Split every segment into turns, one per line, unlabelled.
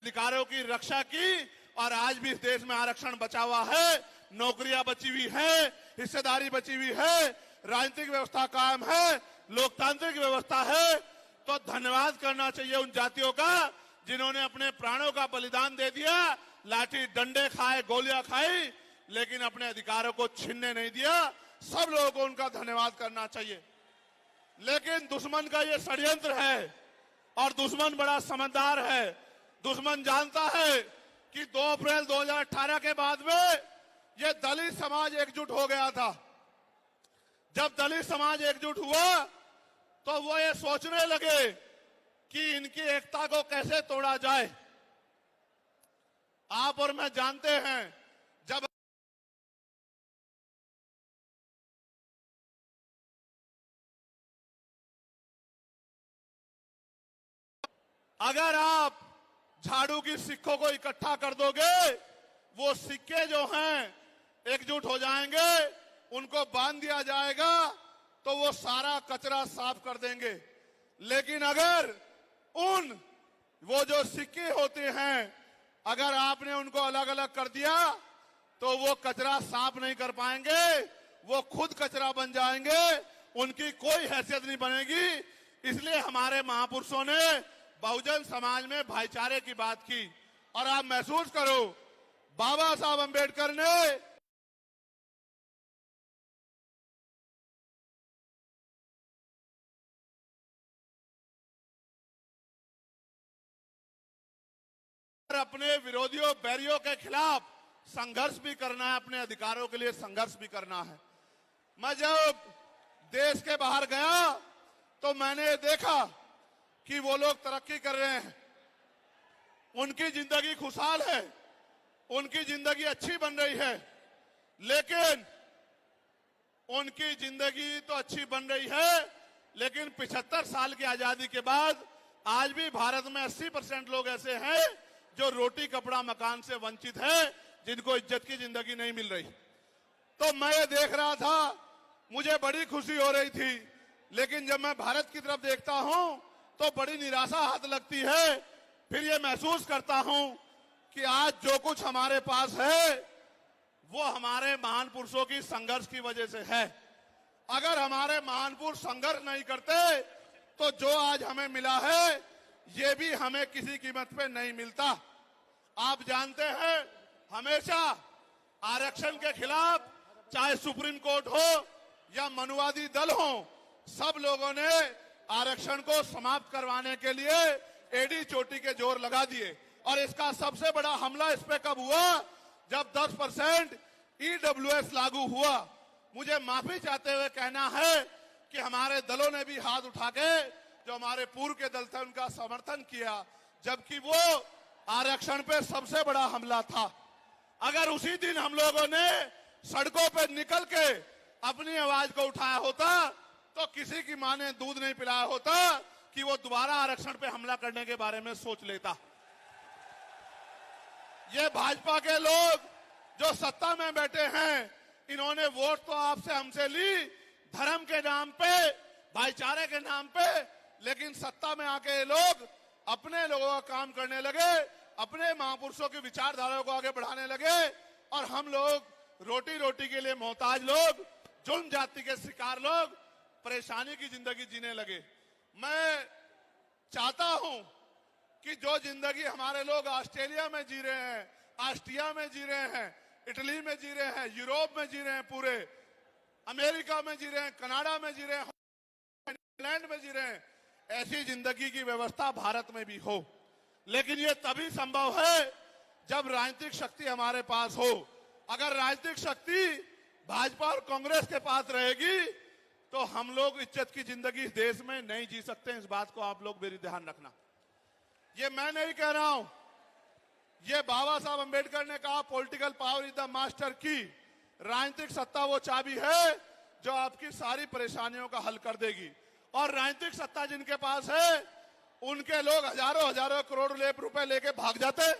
अधिकारों की रक्षा की और आज भी इस देश में आरक्षण बचा हुआ है, नौकरियां बची हुई है, हिस्सेदारी बची हुई है, राजनीतिक व्यवस्था कायम है, लोकतांत्रिक व्यवस्था है। तो धन्यवाद करना चाहिए उन जातियों का जिन्होंने अपने प्राणों का बलिदान दे दिया, लाठी डंडे खाए, गोलियां खाई, लेकिन अपने अधिकारों को छीनने नहीं दिया। सब लोगों को उनका धन्यवाद करना चाहिए। लेकिन दुश्मन का ये षड्यंत्र है और दुश्मन बड़ा समझदार है। दुश्मन जानता है कि 2 अप्रैल 2018 के बाद में ये दलित समाज एकजुट हो गया था। जब दलित समाज एकजुट हुआ तो वो ये सोचने लगे कि इनकी एकता को कैसे तोड़ा जाए। आप और मैं जानते हैं, जब अगर आप झाड़ू की सिक्कों को इकट्ठा कर दोगे, वो सिक्के जो हैं एकजुट हो जाएंगे, उनको बांध दिया जाएगा तो वो सारा कचरा साफ कर देंगे। लेकिन अगर वो जो सिक्के होते हैं, अगर आपने उनको अलग अलग कर दिया तो वो कचरा साफ नहीं कर पाएंगे, वो खुद कचरा बन जाएंगे, उनकी कोई हैसियत नहीं बनेगी। इसलिए हमारे महापुरुषों ने बहुजन समाज में भाईचारे की बात की। और आप महसूस करो, बाबा साहब अंबेडकर ने अपने विरोधियों बैरियों के खिलाफ संघर्ष भी करना है, अपने अधिकारों के लिए संघर्ष भी करना है। मैं जब देश के बाहर गया तो मैंने देखा कि वो लोग तरक्की कर रहे हैं, उनकी जिंदगी खुशहाल है, उनकी जिंदगी अच्छी बन रही है। लेकिन उनकी जिंदगी तो अच्छी बन रही है, लेकिन 75 साल की आजादी के बाद आज भी भारत में 80% लोग ऐसे हैं जो रोटी कपड़ा मकान से वंचित है, जिनको इज्जत की जिंदगी नहीं मिल रही। तो मैं ये देख रहा था, मुझे बड़ी खुशी हो रही थी। लेकिन जब मैं भारत की तरफ देखता हूं तो बड़ी निराशा हाथ लगती है। फिर ये महसूस करता हूं कि आज जो कुछ हमारे पास है वो हमारे महान पुरुषों की संघर्ष की वजह से है। अगर हमारे महान पुरुष संघर्ष नहीं करते तो जो आज हमें मिला है ये भी हमें किसी कीमत पे नहीं मिलता। आप जानते हैं, हमेशा आरक्षण के खिलाफ चाहे सुप्रीम कोर्ट हो या मनुवादी दल हो, सब लोगों ने आरक्षण को समाप्त करवाने के लिए एडी चोटी के जोर लगा दिए। और इसका सबसे बड़ा हमला इस पे कब हुआ, जब 10% ईडब्ल्यूएस लागू हुआ। मुझे माफी चाहते हुए कहना है कि हमारे दलों ने भी हाथ उठा के, जो हमारे पूर्व के दल थे, उनका समर्थन किया, जबकि वो आरक्षण पे सबसे बड़ा हमला था। अगर उसी दिन हम लोगों ने सड़कों पे निकल के अपनी आवाज को उठाया होता तो किसी की मां ने दूध नहीं पिलाया होता कि वो दोबारा आरक्षण पे हमला करने के बारे में सोच लेता। ये भाजपा के लोग जो सत्ता में बैठे हैं, इन्होंने वोट तो आपसे हमसे ली धर्म के नाम पे, भाईचारे के नाम पे, लेकिन सत्ता में आके ये लोग अपने लोगों का काम करने लगे, अपने महापुरुषों की विचारधारा को आगे बढ़ाने लगे। और हम लोग रोटी रोटी के लिए मोहताज लोग, जुल्म जाति के शिकार लोग परेशानी की जिंदगी जीने लगे। मैं चाहता हूं कि जो जिंदगी हमारे लोग ऑस्ट्रेलिया में जी रहे हैं, ऑस्ट्रिया में जी रहे हैं, इटली में जी रहे हैं, यूरोप में जी रहे हैं, पूरे अमेरिका में जी रहे हैं, कनाडा में जी रहे हैं, इंग्लैंड में जी रहे हैं, ऐसी जिंदगी की व्यवस्था भारत में भी हो। लेकिन ये तभी संभव है जब राजनीतिक शक्ति हमारे पास हो। अगर राजनीतिक शक्ति भाजपा और कांग्रेस के पास रहेगी तो हम लोग इज्जत की जिंदगी इस देश में नहीं जी सकते। इस बात को आप लोग मेरी ध्यान रखना। ये मैं नहीं कह रहा हूं, ये बाबा साहब अंबेडकर ने कहा, political power is the master की। राजनीतिक सत्ता वो चाबी है जो आपकी सारी परेशानियों का हल कर देगी। और राजनीतिक सत्ता जिनके पास है, उनके लोग हजारों हजारों करोड़ रुपए लेके भाग जाते।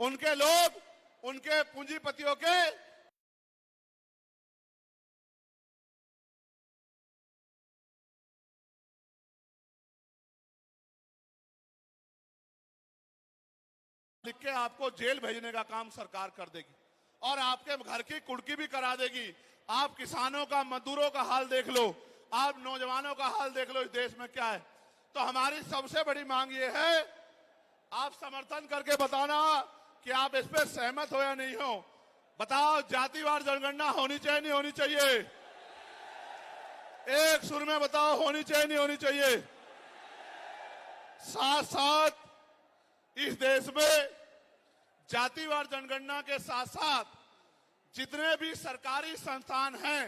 उनके लोग, उनके पूंजीपतियों के लिख के आपको जेल भेजने का काम सरकार कर देगी और आपके घर की कुर्की भी करा देगी। आप किसानों का, मजदूरों का हाल देख लो, आप नौजवानों का हाल देख लो, इस देश में क्या है। तो हमारी सबसे बड़ी मांग ये है, आप समर्थन करके बताना कि आप इस पर सहमत हो या नहीं हो। बताओ, जातिवार जनगणना होनी चाहिए नहीं होनी चाहिए? एक सुर में बताओ, होनी चाहिए नहीं होनी चाहिए? साथ साथ इस देश में जातिवार जनगणना के साथ साथ जितने भी सरकारी संस्थान हैं